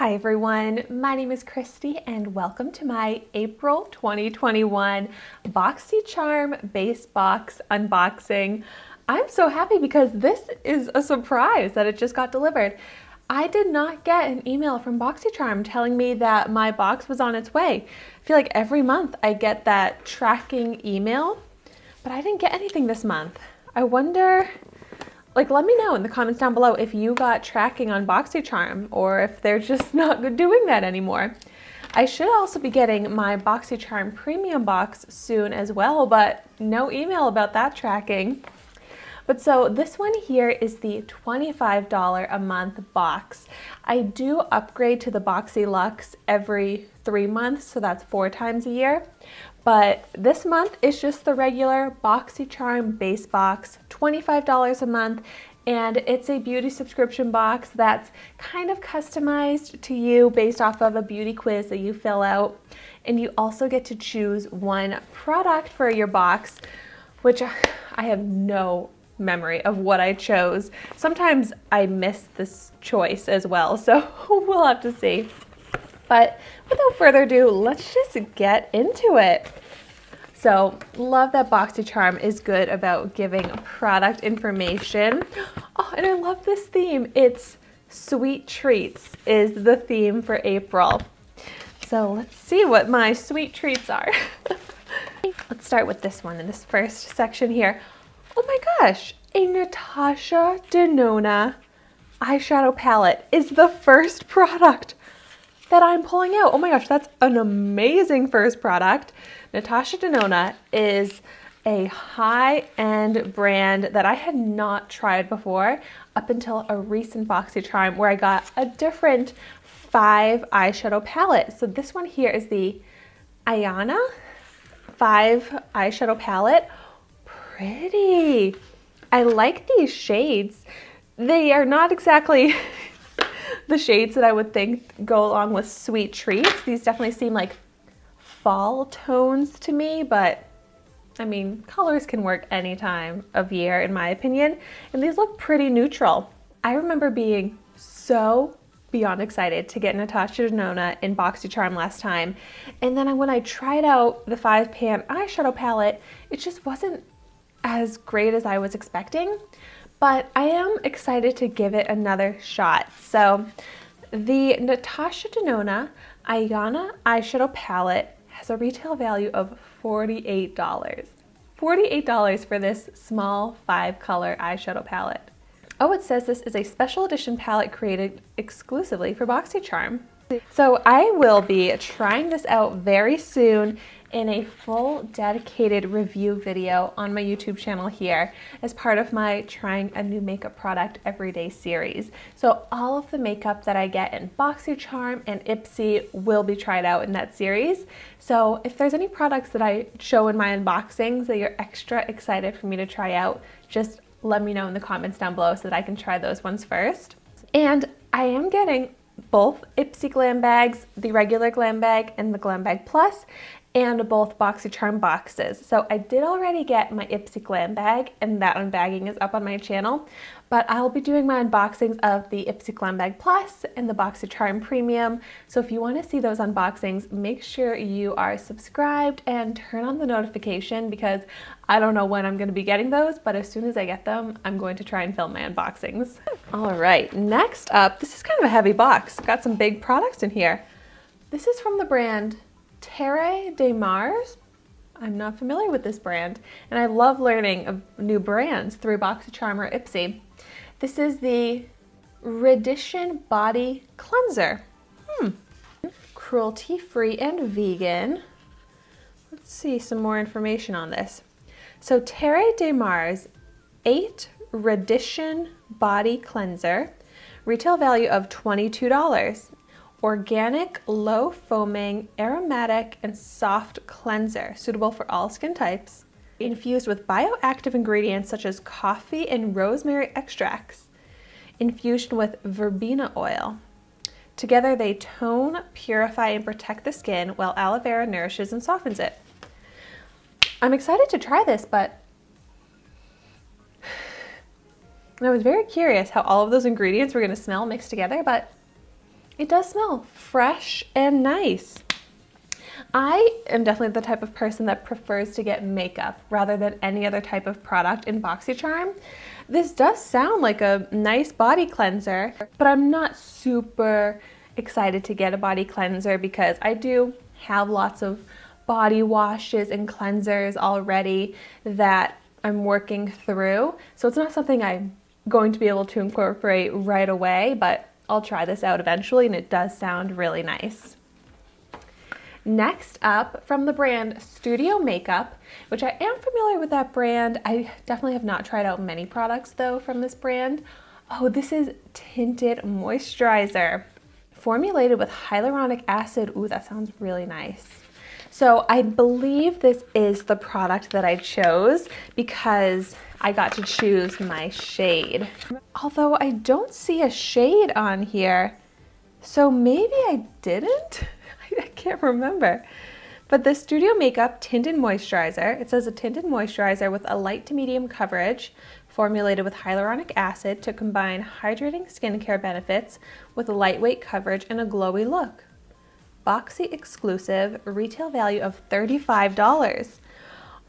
Hi everyone, my name is Christy and welcome to my April 2021 BOXYCHARM Base Box unboxing. I'm so happy because this is a surprise that it just got delivered. I did not get an email from BOXYCHARM telling me that my box was on its way. I feel like every month I get that tracking email, but I didn't get anything this month. I wonder, let me know in the comments down below if you got tracking on BOXYCHARM or if they're just not doing that anymore. I should also be getting my BOXYCHARM premium box soon as well, but no email about that tracking. But so this one here is the $25 a month box. I do upgrade to the Boxy Luxe every 3 months, so that's 4 times a year. But this month is just the regular BOXYCHARM base box, $25 a month, and it's a beauty subscription box that's kind of customized to you based off of a beauty quiz that you fill out. And you also get to choose one product for your box, which I have no memory of what I chose. Sometimes I miss this choice as well, so we'll have to see. But without further ado, let's just get into it. So, love that BOXYCHARM is good about giving product information. Oh, and I love this theme. It's sweet treats is the theme for April. So let's see what my sweet treats are. Let's start with this one in this first section here. Oh my gosh, a Natasha Denona eyeshadow palette is the first product that I'm pulling out. Oh my gosh, that's an amazing first product. Natasha Denona is a high-end brand that I had not tried before up until a recent BOXYCHARM where I got a different 5 eyeshadow palette. So this one here is the Ayana 5 eyeshadow palette. Pretty. I like these shades. They are not exactly the shades that I would think go along with sweet treats. These definitely seem like fall tones to me, but I mean, colors can work any time of year in my opinion, and these look pretty neutral. I remember being so beyond excited to get Natasha Denona in BOXYCHARM last time, and then when I tried out the 5-pan eyeshadow palette, it just wasn't as great as I was expecting, but I am excited to give it another shot. So the Natasha Denona Ayana eyeshadow palette has a retail value of $48. $48 for this small 5-color eyeshadow palette. Oh, it says this is a special edition palette created exclusively for BOXYCHARM. So I will be trying this out very soon in a full dedicated review video on my YouTube channel here as part of my trying a new makeup product everyday series. So all of the makeup that I get in BOXYCHARM and Ipsy will be tried out in that series. So if there's any products that I show in my unboxings that you're extra excited for me to try out, just let me know in the comments down below so that I can try those ones first. And I am getting both Ipsy glam bags, the regular glam bag and the glam bag plus, and both BOXYCHARM boxes. So I did already get my Ipsy glam bag, and that unbagging is up on my channel, but I'll be doing my unboxings of the Ipsy glam bag plus and the BOXYCHARM premium. So if you want to see those unboxings, make sure you are subscribed and turn on the notification because I don't know when I'm going to be getting those, but as soon as I get them, I'm going to try and film my unboxings. All right, next up, this is kind of a heavy box. Got some big products in here. This is from the brand Terre de Mars. I'm not familiar with this brand, and I love learning of new brands through BOXYCHARM or Ipsy. This is the Radishan Body Cleanser. Cruelty-free and vegan. Let's see some more information on this. So Terre de Mars 8 Radishan Body Cleanser, retail value of $22. Organic, low foaming, aromatic, and soft cleanser, suitable for all skin types. Infused with bioactive ingredients such as coffee and rosemary extracts. Infusion with verbena oil. Together they tone, purify, and protect the skin while aloe vera nourishes and softens it. I'm excited to try this, but I was very curious how all of those ingredients were going to smell mixed together, but It does smell fresh and nice. I am definitely the type of person that prefers to get makeup rather than any other type of product in BOXYCHARM. This does sound like a nice body cleanser, but I'm not super excited to get a body cleanser because I do have lots of body washes and cleansers already that I'm working through. So it's not something I'm going to be able to incorporate right away, but I'll try this out eventually, and it does sound really nice. Next up, from the brand Studio Makeup, which I am familiar with that brand. I definitely have not tried out many products though from this brand. Oh, this is Tinted Moisturizer, formulated with hyaluronic acid. Ooh, that sounds really nice. So I believe this is the product that I chose because I got to choose my shade. Although I don't see a shade on here, so maybe I didn't? I can't remember. But the Studio Makeup Tinted Moisturizer, it says a tinted moisturizer with a light to medium coverage, formulated with hyaluronic acid to combine hydrating skincare benefits with lightweight coverage and a glowy look. Boxy exclusive, retail value of $35.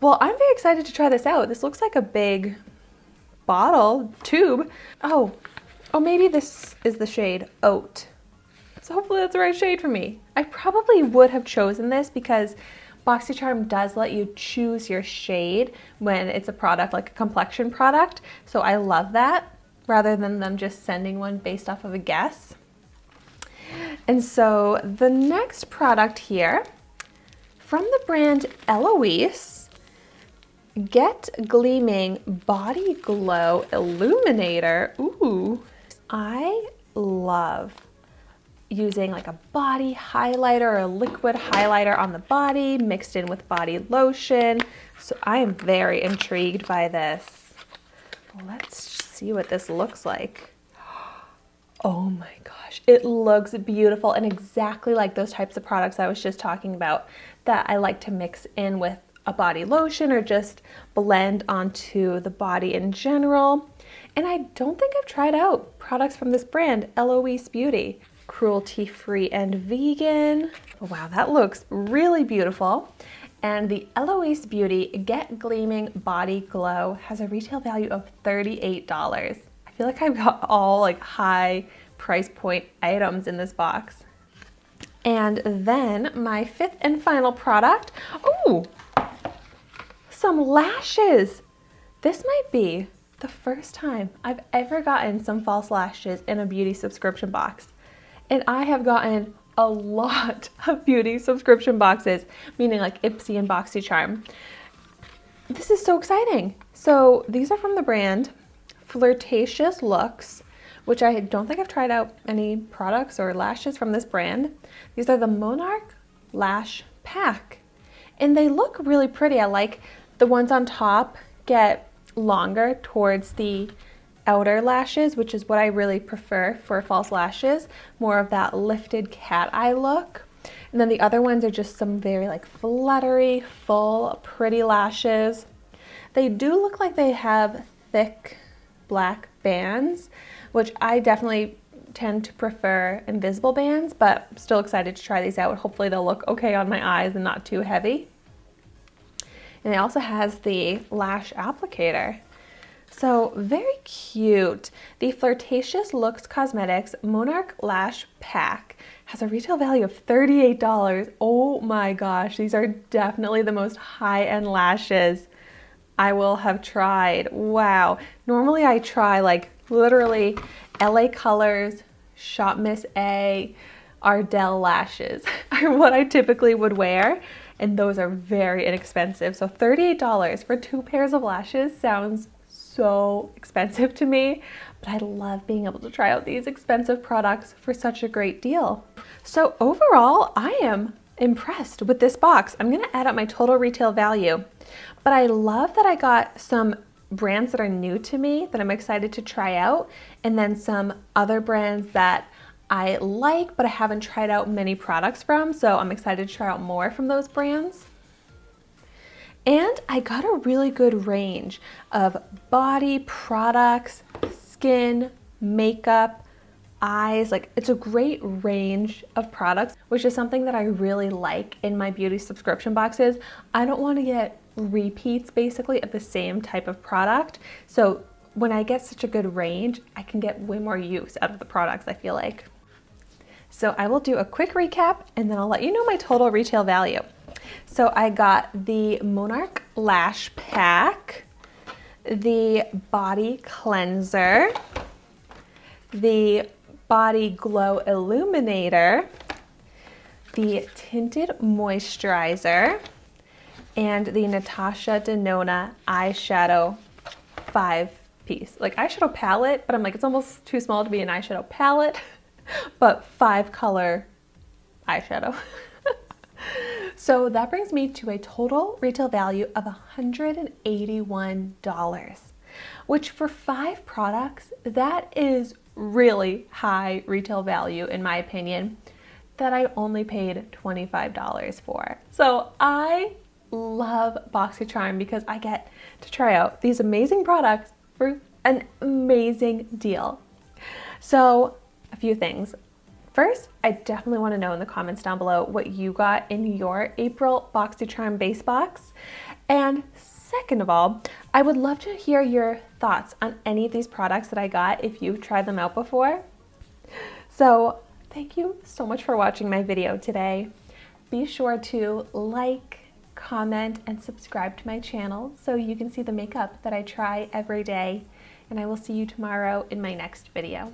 Well, I'm very excited to try this out. This looks like a big bottle, tube. Oh, maybe this is the shade Oat. So hopefully that's the right shade for me. I probably would have chosen this because BOXYCHARM does let you choose your shade when it's a product, like a complexion product. So I love that rather than them just sending one based off of a guess. And so the next product here, from the brand Eloise, Get Gleaming Body Glow Illuminator. Ooh, I love using like a body highlighter or a liquid highlighter on the body mixed in with body lotion. So I am very intrigued by this. Let's see what this looks like. Oh my gosh, it looks beautiful and exactly like those types of products I was just talking about that I like to mix in with a body lotion or just blend onto the body in general. And I don't think I've tried out products from this brand, Eloise Beauty. Cruelty-free and vegan. Wow, that looks really beautiful. And the Eloise Beauty Get Gleaming Body Glow has a retail value of $38. I feel like I've got all like high price point items in this box. And then my fifth and final product, ooh, some lashes. This might be the first time I've ever gotten some false lashes in a beauty subscription box. And I have gotten a lot of beauty subscription boxes, meaning like Ipsy and BOXYCHARM. This is so exciting. So these are from the brand Flirtatious Looks, which I don't think I've tried out any products or lashes from this brand. These are the Monarch Lash Pack, and they look really pretty. I like the ones on top get longer towards the outer lashes, which is what I really prefer for false lashes, more of that lifted cat eye look. And then the other ones are just some very like fluttery, full, pretty lashes. They do look like they have thick black bands, which I definitely tend to prefer invisible bands, but I'm still excited to try these out. Hopefully they'll look okay on my eyes and not too heavy. And it also has the lash applicator. So very cute. The Flirtatious Looks Cosmetics Monarch Lash Pack has a retail value of $38. Oh my gosh, these are definitely the most high-end lashes I will have tried. Wow. Normally I try like literally LA Colors, Shop Miss A, Ardell lashes are what I typically would wear, and those are very inexpensive. So $38 for 2 pairs of lashes sounds so expensive to me, but I love being able to try out these expensive products for such a great deal. So overall, I am impressed with this box. I'm gonna add up my total retail value, but I love that I got some brands that are new to me that I'm excited to try out, and then some other brands that I like, but I haven't tried out many products from, so I'm excited to try out more from those brands. And I got a really good range of body products, skin, makeup, eyes. Like, it's a great range of products, which is something that I really like in my beauty subscription boxes. I don't want to get repeats basically of the same type of product. So when I get such a good range, I can get way more use out of the products, I feel like. So I will do a quick recap and then I'll let you know my total retail value. So I got the Monarch Lash Pack, the Body Cleanser, the Body Glow Illuminator, the Tinted Moisturizer, and the Natasha Denona Eyeshadow 5-piece. Like eyeshadow palette, but I'm like, it's almost too small to be an eyeshadow palette, but 5-color eyeshadow. So that brings me to a total retail value of $181, which for 5 products, that is really high retail value in my opinion, that I only paid $25 for. So I love BOXYCHARM because I get to try out these amazing products for an amazing deal. So a few things. First, I definitely want to know in the comments down below what you got in your April BOXYCHARM base box. And second of all, I would love to hear your thoughts on any of these products that I got if you've tried them out before. So thank you so much for watching my video today. Be sure to like, comment, and subscribe to my channel so you can see the makeup that I try every day. And I will see you tomorrow in my next video.